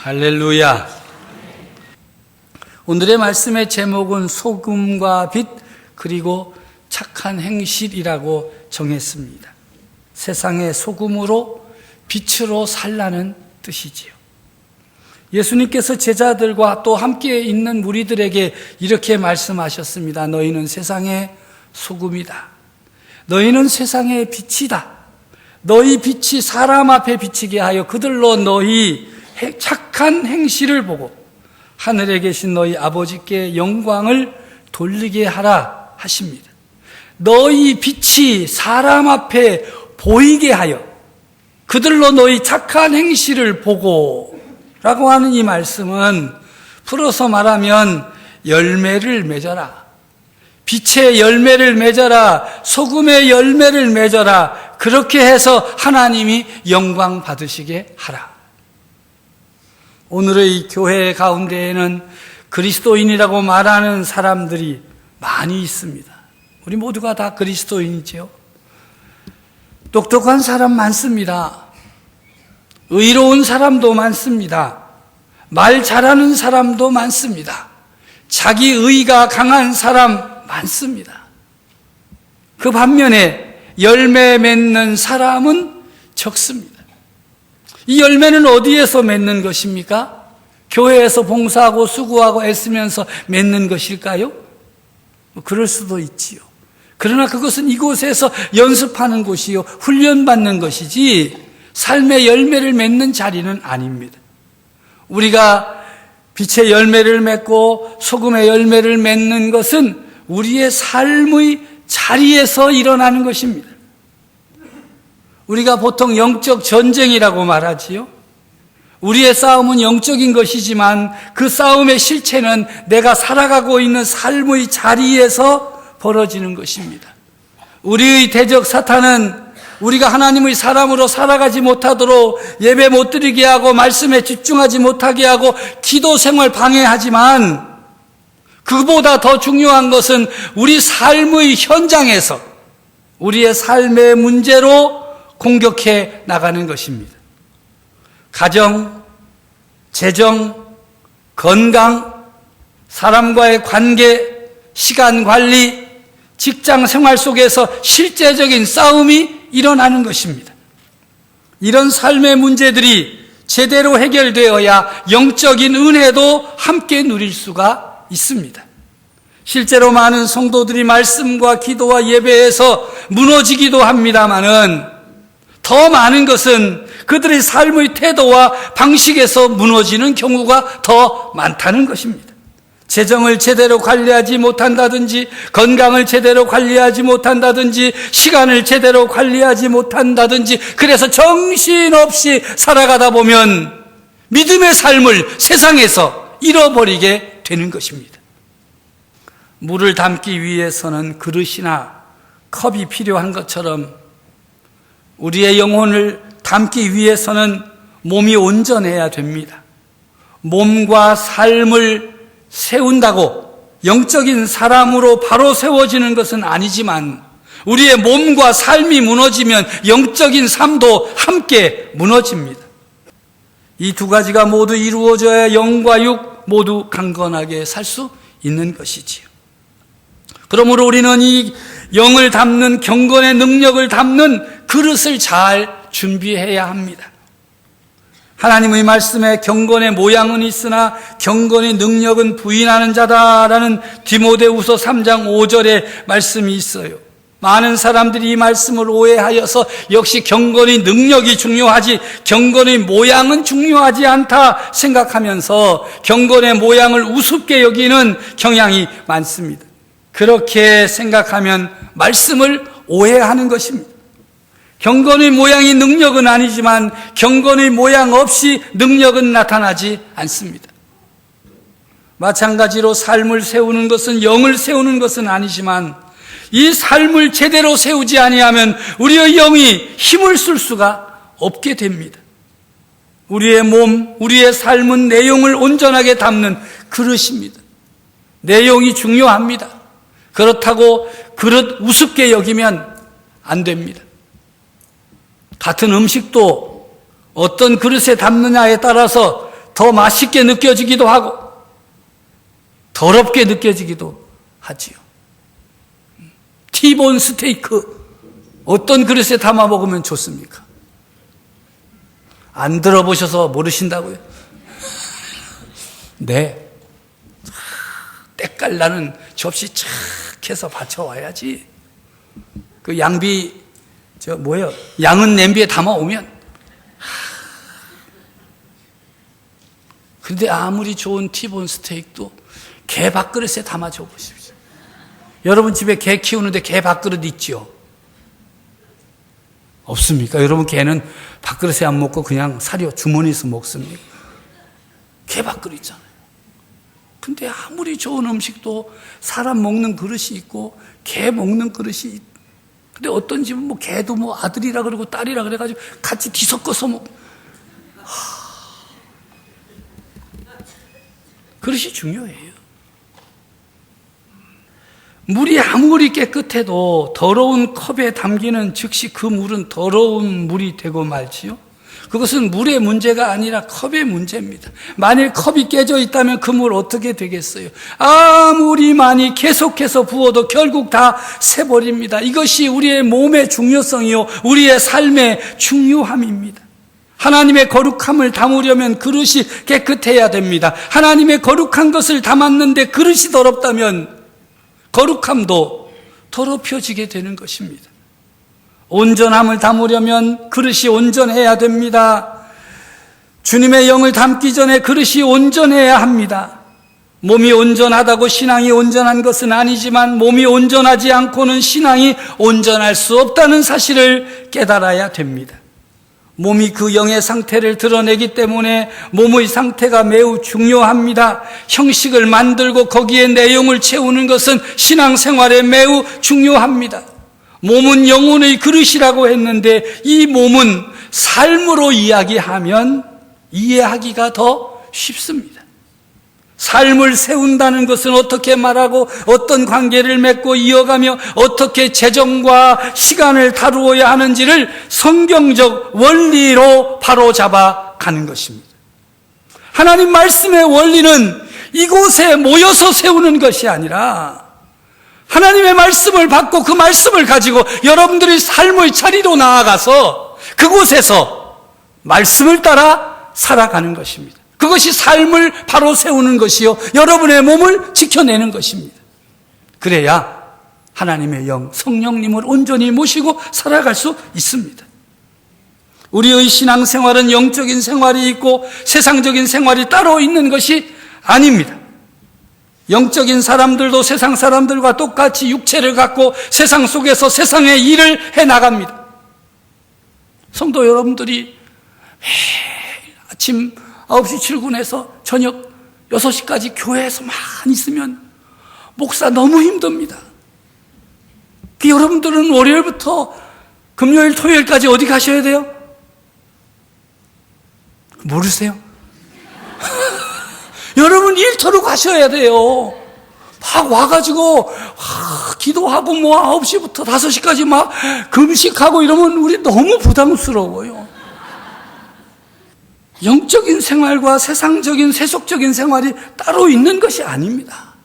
할렐루야. 오늘의 말씀의 제목은 소금과 빛 그리고 착한 행실이라고 정했습니다. 세상의 소금으로 빛으로 살라는 뜻이지요. 예수님께서 제자들과 또 함께 있는 무리들에게 이렇게 말씀하셨습니다. 너희는 세상의 소금이다. 너희는 세상의 빛이다. 너희 빛이 사람 앞에 비치게 하여 그들로 너희 착한 행실을 보고 하늘에 계신 너희 아버지께 영광을 돌리게 하라 하십니다. 너희 빛이 사람 앞에 보이게 하여 그들로 너희 착한 행실을 보고 라고 하는 이 말씀은 풀어서 말하면 열매를 맺어라. 빛의 열매를 맺어라. 소금의 열매를 맺어라. 그렇게 해서 하나님이 영광 받으시게 하라. 오늘의 교회 가운데에는 그리스도인이라고 말하는 사람들이 많이 있습니다. 우리 모두가 다 그리스도인이죠. 똑똑한 사람 많습니다. 의로운 사람도 많습니다. 말 잘하는 사람도 많습니다. 자기 의가 강한 사람 많습니다. 그 반면에 열매 맺는 사람은 적습니다. 이 열매는 어디에서 맺는 것입니까? 교회에서 봉사하고 수고하고 애쓰면서 맺는 것일까요? 그럴 수도 있지요. 그러나 그것은 이곳에서 연습하는 곳이요, 훈련받는 것이지 삶의 열매를 맺는 자리는 아닙니다. 우리가 빛의 열매를 맺고 소금의 열매를 맺는 것은 우리의 삶의 자리에서 일어나는 것입니다. 우리가 보통 영적 전쟁이라고 말하지요. 우리의 싸움은 영적인 것이지만 그 싸움의 실체는 내가 살아가고 있는 삶의 자리에서 벌어지는 것입니다. 우리의 대적 사탄은 우리가 하나님의 사람으로 살아가지 못하도록 예배 못 드리게 하고 말씀에 집중하지 못하게 하고 기도 생활 방해하지만 그보다 더 중요한 것은 우리 삶의 현장에서 우리의 삶의 문제로 공격해 나가는 것입니다. 가정, 재정, 건강, 사람과의 관계, 시간 관리, 직장 생활 속에서 실제적인 싸움이 일어나는 것입니다. 이런 삶의 문제들이 제대로 해결되어야 영적인 은혜도 함께 누릴 수가 있습니다. 실제로 많은 성도들이 말씀과 기도와 예배에서 무너지기도 합니다마는 더 많은 것은 그들의 삶의 태도와 방식에서 무너지는 경우가 더 많다는 것입니다. 재정을 제대로 관리하지 못한다든지, 건강을 제대로 관리하지 못한다든지, 시간을 제대로 관리하지 못한다든지, 그래서 정신없이 살아가다 보면 믿음의 삶을 세상에서 잃어버리게 되는 것입니다. 물을 담기 위해서는 그릇이나 컵이 필요한 것처럼 우리의 영혼을 담기 위해서는 몸이 온전해야 됩니다. 몸과 삶을 세운다고 영적인 사람으로 바로 세워지는 것은 아니지만 우리의 몸과 삶이 무너지면 영적인 삶도 함께 무너집니다. 이 두 가지가 모두 이루어져야 영과 육 모두 강건하게 살 수 있는 것이지요. 그러므로 우리는 이 영을 담는 경건의 능력을 담는 그릇을 잘 준비해야 합니다. 하나님의 말씀에 경건의 모양은 있으나 경건의 능력은 부인하는 자다라는 디모데후서 3장 5절의 말씀이 있어요. 많은 사람들이 이 말씀을 오해하여서 역시 경건의 능력이 중요하지 경건의 모양은 중요하지 않다 생각하면서 경건의 모양을 우습게 여기는 경향이 많습니다. 그렇게 생각하면 말씀을 오해하는 것입니다. 경건의 모양이 능력은 아니지만 경건의 모양 없이 능력은 나타나지 않습니다. 마찬가지로 삶을 세우는 것은 영을 세우는 것은 아니지만 이 삶을 제대로 세우지 아니하면 우리의 영이 힘을 쓸 수가 없게 됩니다. 우리의 몸, 우리의 삶은 내용을 온전하게 담는 그릇입니다. 내용이 중요합니다. 그렇다고 그릇 우습게 여기면 안 됩니다. 같은 음식도 어떤 그릇에 담느냐에 따라서 더 맛있게 느껴지기도 하고 더럽게 느껴지기도 하지요. 티본 스테이크 어떤 그릇에 담아 먹으면 좋습니까? 안 들어보셔서 모르신다고요? 네. 때깔나는 접시 착 해서 받쳐와야지. 그 양비, 양은 냄비에 담아오면. 근데 아무리 좋은 티본 스테이크도 개 밥그릇에 담아줘 보십시오. 여러분 집에 개 키우는데 개 밥그릇 있죠? 없습니까? 여러분 개는 밥그릇에 안 먹고 그냥 사료 주머니에서 먹습니까? 개 밥그릇 있잖아요. 근데 아무리 좋은 음식도 사람 먹는 그릇이 있고 개 먹는 그릇이 있고, 근데 어떤 집은 뭐 개도 뭐 아들이라 그러고 딸이라 그래가지고 같이 뒤섞어서 먹. 그릇이 중요해요. 물이 아무리 깨끗해도 더러운 컵에 담기는 즉시 그 물은 더러운 물이 되고 말지요. 그것은 물의 문제가 아니라 컵의 문제입니다. 만일 컵이 깨져 있다면 그 물 어떻게 되겠어요? 아무리 많이 계속해서 부어도 결국 다 새버립니다. 이것이 우리의 몸의 중요성이요, 우리의 삶의 중요함입니다. 하나님의 거룩함을 담으려면 그릇이 깨끗해야 됩니다. 하나님의 거룩한 것을 담았는데 그릇이 더럽다면 거룩함도 더럽혀지게 되는 것입니다. 온전함을 담으려면 그릇이 온전해야 됩니다. 주님의 영을 담기 전에 그릇이 온전해야 합니다. 몸이 온전하다고 신앙이 온전한 것은 아니지만 몸이 온전하지 않고는 신앙이 온전할 수 없다는 사실을 깨달아야 됩니다. 몸이 그 영의 상태를 드러내기 때문에 몸의 상태가 매우 중요합니다. 형식을 만들고 거기에 내용을 채우는 것은 신앙생활에 매우 중요합니다. 몸은 영혼의 그릇이라고 했는데 이 몸은 삶으로 이야기하면 이해하기가 더 쉽습니다. 삶을 세운다는 것은 어떻게 말하고 어떤 관계를 맺고 이어가며 어떻게 재정과 시간을 다루어야 하는지를 성경적 원리로 바로잡아 가는 것입니다. 하나님 말씀의 원리는 이곳에 모여서 세우는 것이 아니라 하나님의 말씀을 받고 그 말씀을 가지고 여러분들이 삶의 자리로 나아가서 그곳에서 말씀을 따라 살아가는 것입니다. 그것이 삶을 바로 세우는 것이요, 여러분의 몸을 지켜내는 것입니다. 그래야 하나님의 영, 성령님을 온전히 모시고 살아갈 수 있습니다. 우리의 신앙생활은 영적인 생활이 있고 세상적인 생활이 따로 있는 것이 아닙니다. 영적인 사람들도 세상 사람들과 똑같이 육체를 갖고 세상 속에서 세상의 일을 해나갑니다. 성도 여러분들이 매일 아침 9시 출근해서 저녁 6시까지 교회에서만 있으면 목사 너무 힘듭니다. 여러분들은 월요일부터 금요일, 토요일까지 어디 가셔야 돼요? 모르세요? 여러분 일터로 가셔야 돼요. 막 와가지고 기도하고 뭐 9시부터 5시까지 막 금식하고 이러면 우리 너무 부담스러워요. 영적인 생활과 세상적인 세속적인 생활이 따로 있는 것이 아닙니다.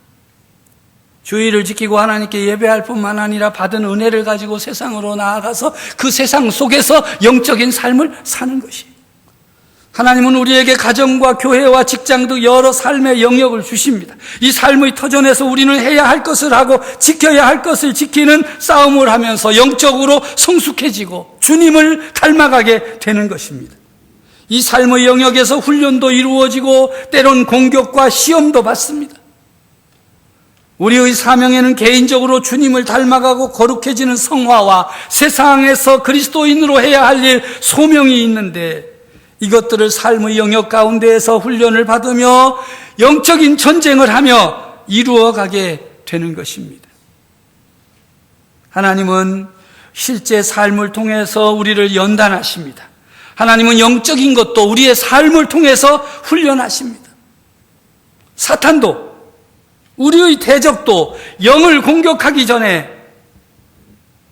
주의를 지키고 하나님께 예배할 뿐만 아니라 받은 은혜를 가지고 세상으로 나아가서 그 세상 속에서 영적인 삶을 사는 것이에요. 하나님은 우리에게 가정과 교회와 직장 등 여러 삶의 영역을 주십니다. 이 삶의 터전에서 우리는 해야 할 것을 하고 지켜야 할 것을 지키는 싸움을 하면서 영적으로 성숙해지고 주님을 닮아가게 되는 것입니다. 이 삶의 영역에서 훈련도 이루어지고 때론 공격과 시험도 받습니다. 우리의 사명에는 개인적으로 주님을 닮아가고 거룩해지는 성화와 세상에서 그리스도인으로 해야 할 일, 소명이 있는데 이것들을 삶의 영역 가운데에서 훈련을 받으며 영적인 전쟁을 하며 이루어가게 되는 것입니다. 하나님은 실제 삶을 통해서 우리를 연단하십니다. 하나님은 영적인 것도 우리의 삶을 통해서 훈련하십니다. 사탄도 우리의 대적도 영을 공격하기 전에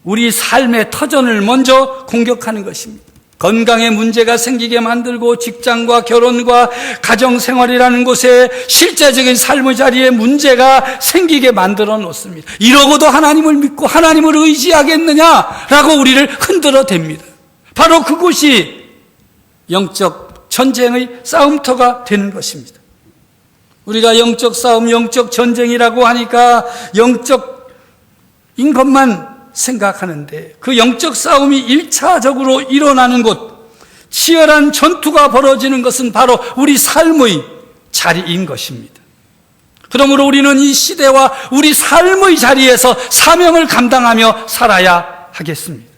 우리 삶의 터전을 먼저 공격하는 것입니다. 건강에 문제가 생기게 만들고 직장과 결혼과 가정생활이라는 곳에 실제적인 삶의 자리에 문제가 생기게 만들어 놓습니다. 이러고도 하나님을 믿고 하나님을 의지하겠느냐라고 우리를 흔들어 댑니다. 바로 그곳이 영적 전쟁의 싸움터가 되는 것입니다. 우리가 영적 싸움, 영적 전쟁이라고 하니까 영적인 것만 생각하는데 그 영적 싸움이 1차적으로 일어나는 곳, 치열한 전투가 벌어지는 것은 바로 우리 삶의 자리인 것입니다. 그러므로 우리는 이 시대와 우리 삶의 자리에서 사명을 감당하며 살아야 하겠습니다.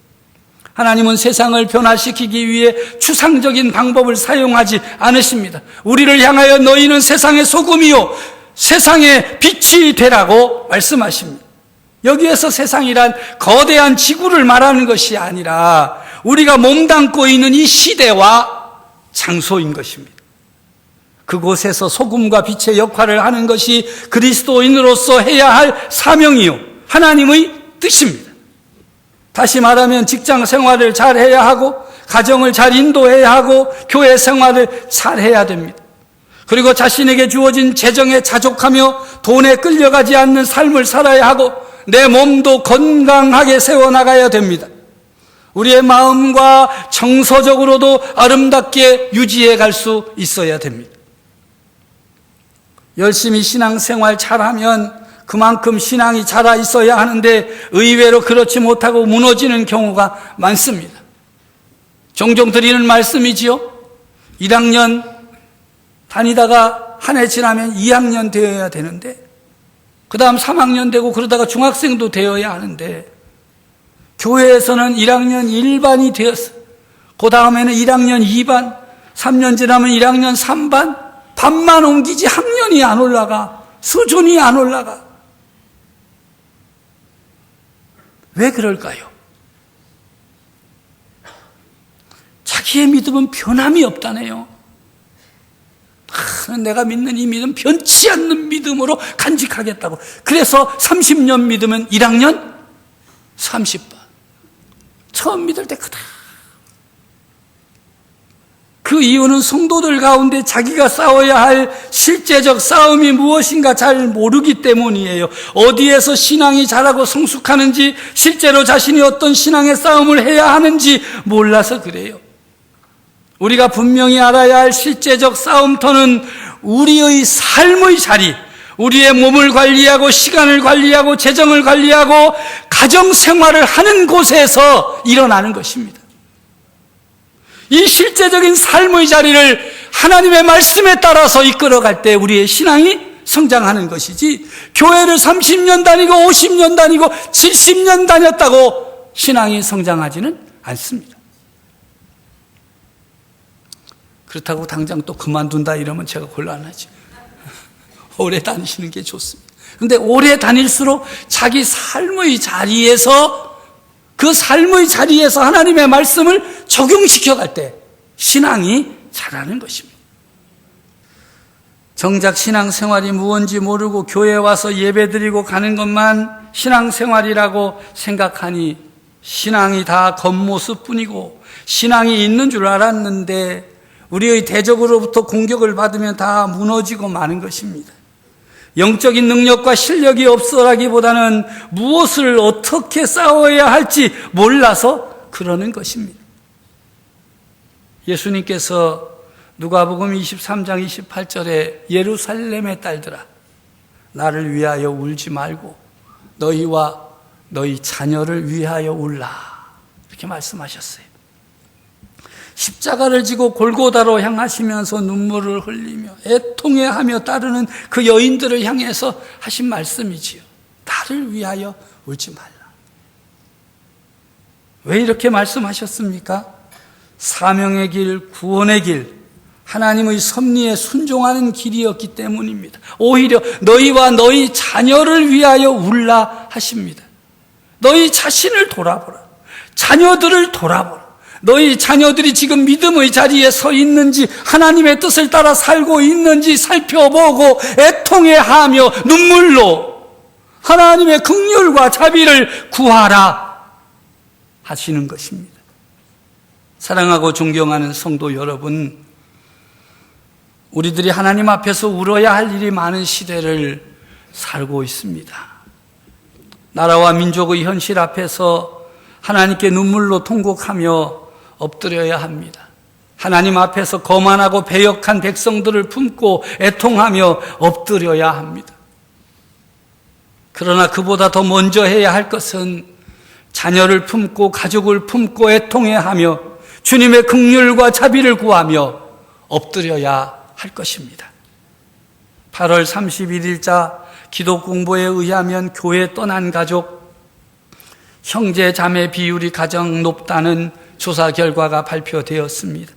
하나님은 세상을 변화시키기 위해 추상적인 방법을 사용하지 않으십니다. 우리를 향하여 너희는 세상의 소금이요 세상의 빛이 되라고 말씀하십니다. 여기에서 세상이란 거대한 지구를 말하는 것이 아니라 우리가 몸담고 있는 이 시대와 장소인 것입니다. 그곳에서 소금과 빛의 역할을 하는 것이 그리스도인으로서 해야 할 사명이요 하나님의 뜻입니다. 다시 말하면 직장 생활을 잘 해야 하고 가정을 잘 인도해야 하고 교회 생활을 잘 해야 됩니다. 그리고 자신에게 주어진 재정에 자족하며 돈에 끌려가지 않는 삶을 살아야 하고 내 몸도 건강하게 세워나가야 됩니다. 우리의 마음과 정서적으로도 아름답게 유지해 갈 수 있어야 됩니다. 열심히 신앙생활 잘하면 그만큼 신앙이 자라 있어야 하는데 의외로 그렇지 못하고 무너지는 경우가 많습니다. 종종 드리는 말씀이지요. 1학년 다니다가 한 해 지나면 2학년 되어야 되는데 그 다음 3학년 되고 그러다가 중학생도 되어야 하는데 교회에서는 1학년 1반이 되었어요. 그 다음에는 1학년 2반, 3년 지나면 1학년 3반, 반만 옮기지 학년이 안 올라가, 수준이 안 올라가. 왜 그럴까요? 자기의 믿음은 변함이 없다네요. 내가 믿는 이 믿음 변치 않는 믿음으로 간직하겠다고. 그래서 30년 믿으면 1학년 30반. 처음 믿을 때 그다. 그 이유는 성도들 가운데 자기가 싸워야 할 실제적 싸움이 무엇인가 잘 모르기 때문이에요. 어디에서 신앙이 자라고 성숙하는지, 실제로 자신이 어떤 신앙의 싸움을 해야 하는지 몰라서 그래요. 우리가 분명히 알아야 할 실제적 싸움터는 우리의 삶의 자리, 우리의 몸을 관리하고 시간을 관리하고 재정을 관리하고 가정생활을 하는 곳에서 일어나는 것입니다. 이 실제적인 삶의 자리를 하나님의 말씀에 따라서 이끌어갈 때 우리의 신앙이 성장하는 것이지, 교회를 30년 다니고 50년 다니고 70년 다녔다고 신앙이 성장하지는 않습니다. 그렇다고 당장 또 그만둔다 이러면 제가 곤란하죠. 오래 다니시는 게 좋습니다. 그런데 오래 다닐수록 자기 삶의 자리에서, 그 삶의 자리에서 하나님의 말씀을 적용시켜 갈 때 신앙이 자라는 것입니다. 정작 신앙생활이 무엇인지 모르고 교회에 와서 예배드리고 가는 것만 신앙생활이라고 생각하니 신앙이 다 겉모습뿐이고, 신앙이 있는 줄 알았는데 우리의 대적으로부터 공격을 받으면 다 무너지고 마는 것입니다. 영적인 능력과 실력이 없어라기보다는 무엇을 어떻게 싸워야 할지 몰라서 그러는 것입니다. 예수님께서 누가복음 23장 28절에 예루살렘의 딸들아, 나를 위하여 울지 말고 너희와 너희 자녀를 위하여 울라, 이렇게 말씀하셨어요. 십자가를 지고 골고다로 향하시면서 눈물을 흘리며 애통해하며 따르는 그 여인들을 향해서 하신 말씀이지요. 나를 위하여 울지 말라. 왜 이렇게 말씀하셨습니까? 사명의 길, 구원의 길, 하나님의 섭리에 순종하는 길이었기 때문입니다. 오히려 너희와 너희 자녀를 위하여 울라 하십니다. 너희 자신을 돌아보라. 자녀들을 돌아보라. 너희 자녀들이 지금 믿음의 자리에 서 있는지, 하나님의 뜻을 따라 살고 있는지 살펴보고 애통해하며 눈물로 하나님의 긍휼과 자비를 구하라 하시는 것입니다. 사랑하고 존경하는 성도 여러분, 우리들이 하나님 앞에서 울어야 할 일이 많은 시대를 살고 있습니다. 나라와 민족의 현실 앞에서 하나님께 눈물로 통곡하며 엎드려야 합니다. 하나님 앞에서 거만하고 배역한 백성들을 품고 애통하며 엎드려야 합니다. 그러나 그보다 더 먼저 해야 할 것은 자녀를 품고 가족을 품고 애통해야 하며 주님의 긍휼과 자비를 구하며 엎드려야 할 것입니다. 8월 31일자 기도 공보에 의하면 교회 떠난 가족, 형제 자매 비율이 가장 높다는 조사 결과가 발표되었습니다.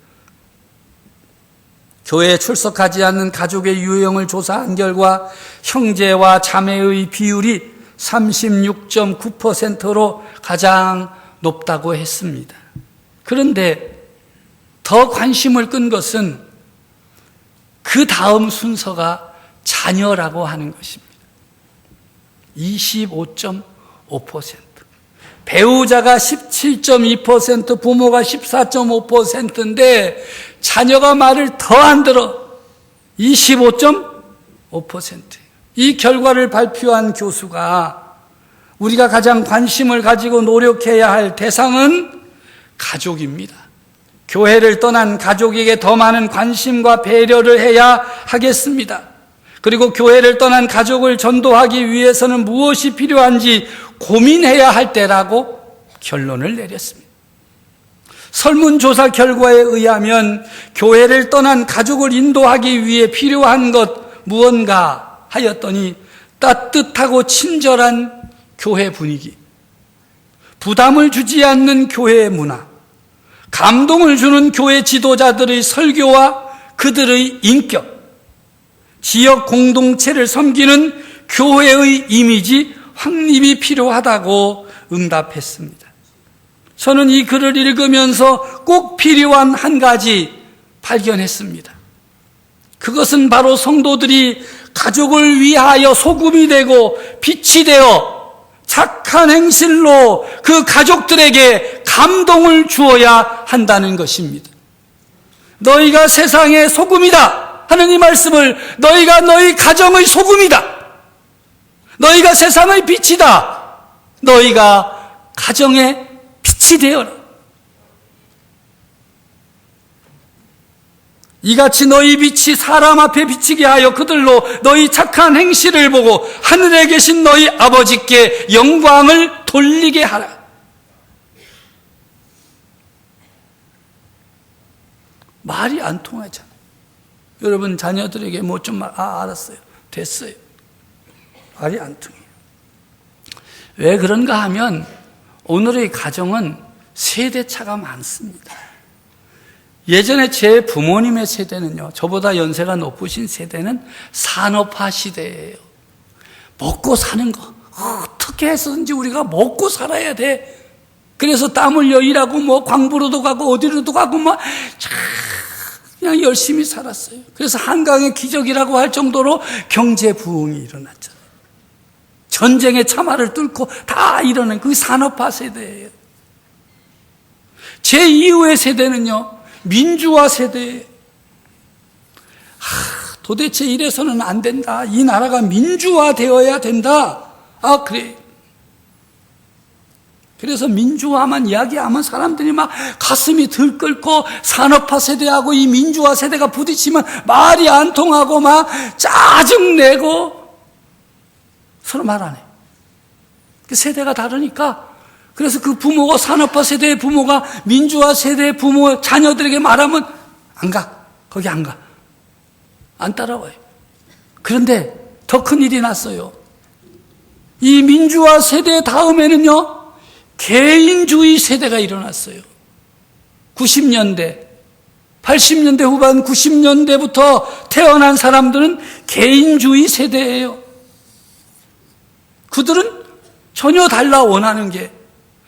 교회에 출석하지 않는 가족의 유형을 조사한 결과 형제와 자매의 비율이 36.9%로 가장 높다고 했습니다. 그런데 더 관심을 끈 것은 그 다음 순서가 자녀라고 하는 것입니다. 25.5%. 배우자가 17.2%, 부모가 14.5%인데 자녀가 말을 더 안 들어 25.5%예요. 이 결과를 발표한 교수가 우리가 가장 관심을 가지고 노력해야 할 대상은 가족입니다. 교회를 떠난 가족에게 더 많은 관심과 배려를 해야 하겠습니다. 그리고 교회를 떠난 가족을 전도하기 위해서는 무엇이 필요한지 고민해야 할 때라고 결론을 내렸습니다. 설문조사 결과에 의하면 교회를 떠난 가족을 인도하기 위해 필요한 것 무언가 하였더니 따뜻하고 친절한 교회 분위기, 부담을 주지 않는 교회의 문화, 감동을 주는 교회 지도자들의 설교와 그들의 인격, 지역 공동체를 섬기는 교회의 이미지 확립이 필요하다고 응답했습니다. 저는 이 글을 읽으면서 꼭 필요한 한 가지 발견했습니다. 그것은 바로 성도들이 가족을 위하여 소금이 되고 빛이 되어 착한 행실로 그 가족들에게 감동을 주어야 한다는 것입니다. 너희가 세상의 소금이다 하는 이 말씀을 너희가 너희 가정의 소금이다, 너희가 세상의 빛이다, 너희가 가정의 빛이 되어라. 이같이 너희 빛이 사람 앞에 비치게 하여 그들로 너희 착한 행실을 보고 하늘에 계신 너희 아버지께 영광을 돌리게 하라. 말이 안 통하잖아요. 여러분 자녀들에게 뭐 좀 알았어요, 됐어요. 말이 안 통해요. 왜 그런가 하면 오늘의 가정은 세대차가 많습니다. 예전에 제 부모님의 세대는요, 저보다 연세가 높으신 세대는 산업화 시대예요. 먹고 사는 거 어떻게 해서든지 우리가 먹고 살아야 돼. 그래서 땀 흘려 일하고 뭐 광부로도 가고 어디로도 가고 뭐 그냥 열심히 살았어요. 그래서 한강의 기적이라고 할 정도로 경제 부흥이 일어났잖아요. 전쟁의 참화를 뚫고 다 일어난 그 산업화 세대예요. 제 이후의 세대는요, 민주화 세대예요. 도대체 이래서는 안 된다. 이 나라가 민주화 되어야 된다. 그래. 그래서 민주화만 이야기하면 사람들이 막 가슴이 들끓고 산업화 세대하고 이 민주화 세대가 부딪히면 말이 안 통하고 막 짜증내고 서로 말 안 해. 그 세대가 다르니까. 그래서 그 부모가 산업화 세대의 부모가 민주화 세대의 부모 자녀들에게 말하면 안 가. 거기 안 가. 안 따라와요. 그런데 더 큰 일이 났어요. 이 민주화 세대 다음에는요, 개인주의 세대가 일어났어요. 90년대, 80년대 후반 90년대부터 태어난 사람들은 개인주의 세대예요. 그들은 전혀 달라 원하는 게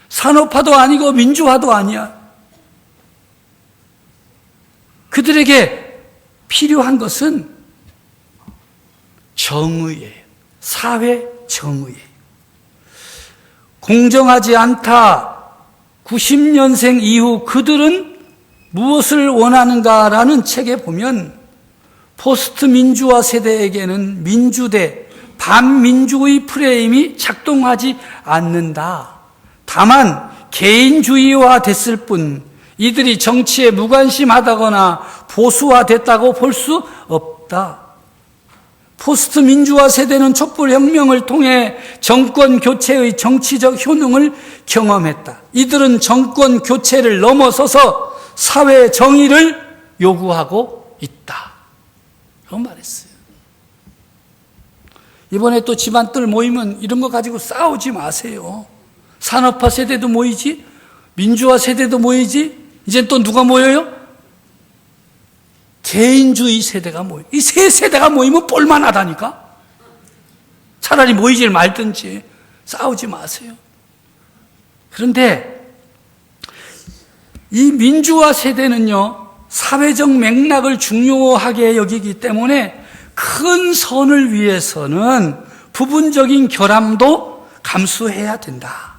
산업화도 아니고 민주화도 아니야. 그들에게 필요한 것은 정의예요. 사회 정의예요. 공정하지 않다. 90년생 이후 그들은 무엇을 원하는가라는 책에 보면 포스트 민주화 세대에게는 민주대, 반민주의 프레임이 작동하지 않는다. 다만 개인주의화 됐을 뿐 이들이 정치에 무관심하다거나 보수화됐다고 볼 수 없다. 포스트 민주화 세대는 촛불혁명을 통해 정권 교체의 정치적 효능을 경험했다. 이들은 정권 교체를 넘어서서 사회 정의를 요구하고 있다. 그런 말했어요. 이번에 또 집안들 모이면 이런 거 가지고 싸우지 마세요. 산업화 세대도 모이지, 민주화 세대도 모이지, 이제 또 누가 모여요? 개인주의 세대가 모여. 이 세 세대가 모이면 볼만하다니까? 차라리 모이질 말든지 싸우지 마세요. 그런데 이 민주화 세대는요, 사회적 맥락을 중요하게 여기기 때문에 큰 선을 위해서는 부분적인 결함도 감수해야 된다.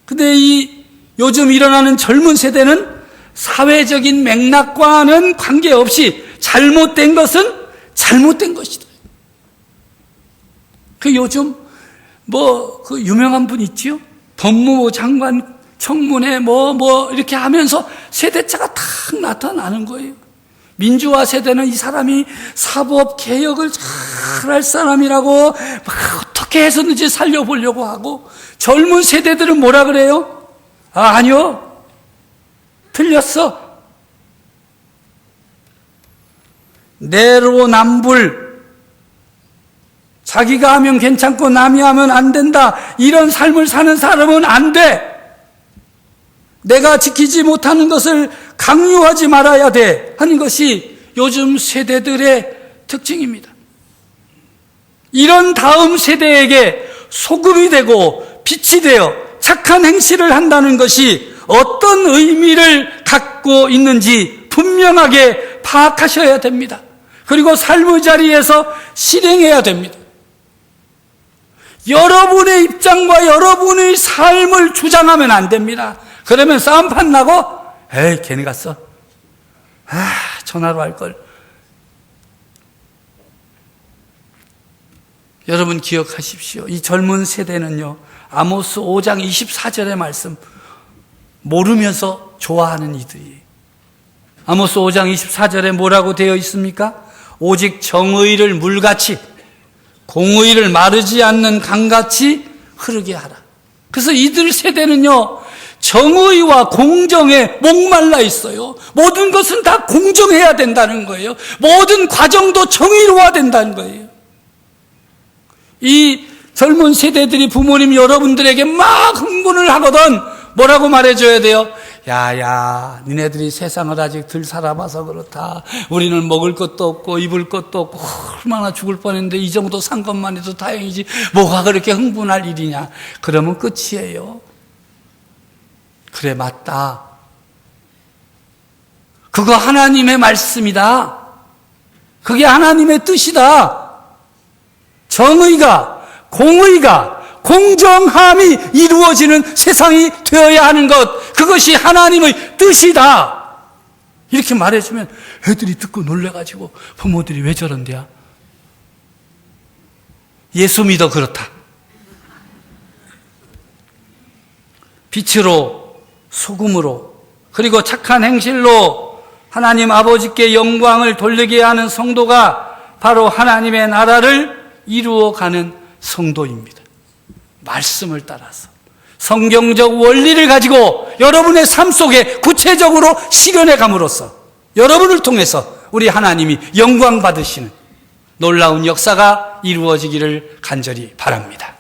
근데 이 요즘 일어나는 젊은 세대는 사회적인 맥락과는 관계없이 잘못된 것은 잘못된 것이다. 그 요즘 그 유명한 분 있지요? 법무부 장관 청문회 이렇게 하면서 세대차가 탁 나타나는 거예요. 민주화 세대는 이 사람이 사법 개혁을 잘할 사람이라고 어떻게 해서든지 살려보려고 하고, 젊은 세대들은 뭐라 그래요? 아니요. 틀렸어. 내로남불. 자기가 하면 괜찮고 남이 하면 안 된다. 이런 삶을 사는 사람은 안 돼. 내가 지키지 못하는 것을 강요하지 말아야 돼 하는 것이 요즘 세대들의 특징입니다. 이런 다음 세대에게 소금이 되고 빛이 되어 착한 행실을 한다는 것이 어떤 의미를 갖고 있는지 분명하게 파악하셔야 됩니다. 그리고 삶의 자리에서 실행해야 됩니다. 여러분의 입장과 여러분의 삶을 주장하면 안 됩니다. 그러면 싸움판 나고, 에이, 괜히 갔어. 전화로 할 걸. 여러분 기억하십시오. 이 젊은 세대는요, 아모스 5장 24절의 말씀 모르면서 좋아하는 이들이에요. 아모스 5장 24절에 뭐라고 되어 있습니까? 오직 정의를 물같이, 공의를 마르지 않는 강같이 흐르게 하라. 그래서 이들 세대는요, 정의와 공정에 목말라 있어요. 모든 것은 다 공정해야 된다는 거예요. 모든 과정도 정의로워야 된다는 거예요. 이 젊은 세대들이 부모님 여러분들에게 막 흥분을 하거든 뭐라고 말해줘야 돼요? 야야, 니네들이 세상을 아직 덜 살아봐서 그렇다. 우리는 먹을 것도 없고 입을 것도 없고 얼마나 죽을 뻔했는데 이 정도 산 것만 해도 다행이지 뭐가 그렇게 흥분할 일이냐. 그러면 끝이에요. 그래, 맞다. 그거 하나님의 말씀이다. 그게 하나님의 뜻이다. 정의가, 공의가, 공정함이 이루어지는 세상이 되어야 하는 것, 그것이 하나님의 뜻이다. 이렇게 말해주면 애들이 듣고 놀래가지고 부모들이 왜 저런데야? 예수 믿어 그렇다. 빛으로, 소금으로, 그리고 착한 행실로 하나님 아버지께 영광을 돌리게 하는 성도가 바로 하나님의 나라를 이루어가는 성도입니다. 말씀을 따라서 성경적 원리를 가지고 여러분의 삶 속에 구체적으로 실현해 감으로써 여러분을 통해서 우리 하나님이 영광 받으시는 놀라운 역사가 이루어지기를 간절히 바랍니다.